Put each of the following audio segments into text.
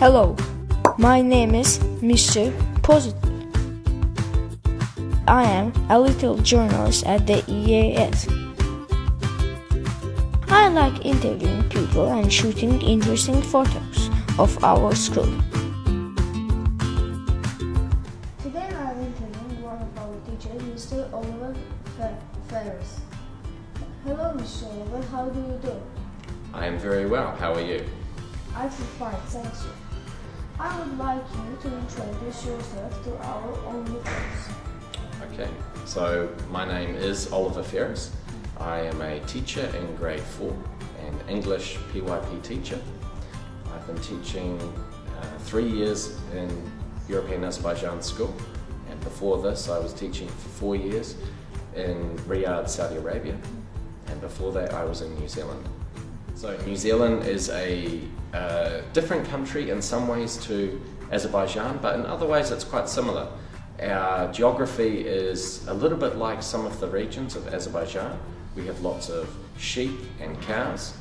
Hello, my name is Mr. Positive. I am a little journalist at the EAS. I like interviewing people and shooting interesting photos of our school. Today I am interviewing one of our teachers, Mr. Oliver Ferris. Hello, Mr. Oliver, how do you do? I am very well. How are you? I feel fine, thank you. I would like you to introduce yourself to our onlookers. Okay, so my name is Oliver Ferris. I am a teacher in grade 4, an English PYP teacher. I've been teaching 3 years in European Azerbaijan school, and before this I was teaching for 4 years in Riyadh, Saudi Arabia, and before that I was in New Zealand. So New Zealand is a different country in some ways to Azerbaijan, but in other ways it's quite similar. Our geography is a little bit like some of the regions of Azerbaijan. We have lots of sheep and cows.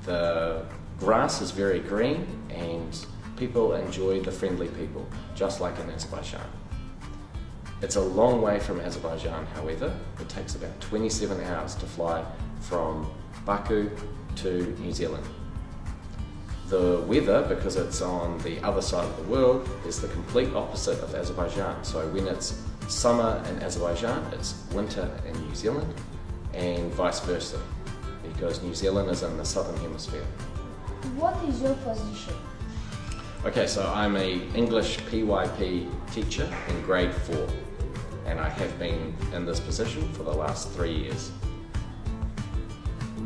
The grass is very green and people enjoy the friendly people, just like in Azerbaijan. It's a long way from Azerbaijan, however. It takes about 27 hours to fly from Baku to New Zealand. The weather, because it's on the other side of the world, is the complete opposite of Azerbaijan. So when it's summer in Azerbaijan, it's winter in New Zealand, and vice versa, because New Zealand is in the southern hemisphere. What is your position? Okay, so I'm an English PYP teacher in grade 4, and I have been in this position for the last 3 years.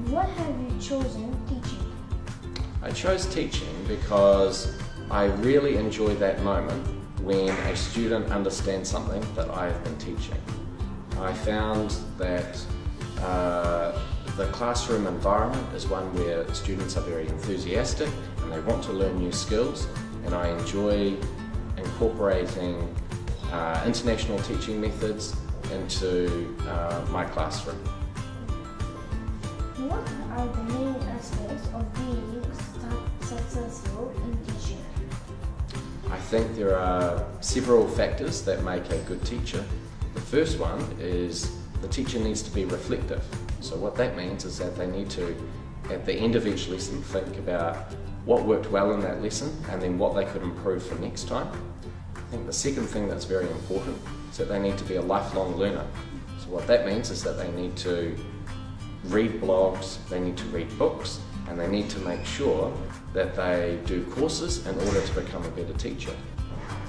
What have you chosen teaching? I chose teaching because I really enjoy that moment when a student understands something that I have been teaching. I found that the classroom environment is one where students are very enthusiastic and they want to learn new skills, and I enjoy incorporating international teaching methods into my classroom. What are the main aspects of being successful in teaching? I think there are several factors that make a good teacher. The first one is the teacher needs to be reflective. So what that means is that they need to, at the end of each lesson, think about what worked well in that lesson and then what they could improve for next time. I think the second thing that's very important is that they need to be a lifelong learner. So what that means is that they need to read blogs, they need to read books, and they need to make sure that they do courses in order to become a better teacher.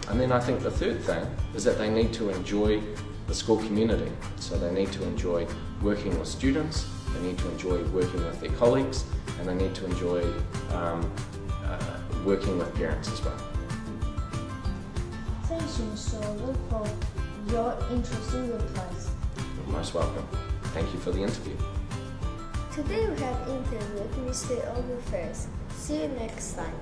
And then I think the third thing is that they need to enjoy the school community. So they need to enjoy working with students, they need to enjoy working with their colleagues, and they need to enjoy working with parents as well. Thank you, Mr. Oliver, for your interesting replies. You're most welcome. Thank you for the interview. Today we have interviewed Mr. Oliver Ferris. See you next time.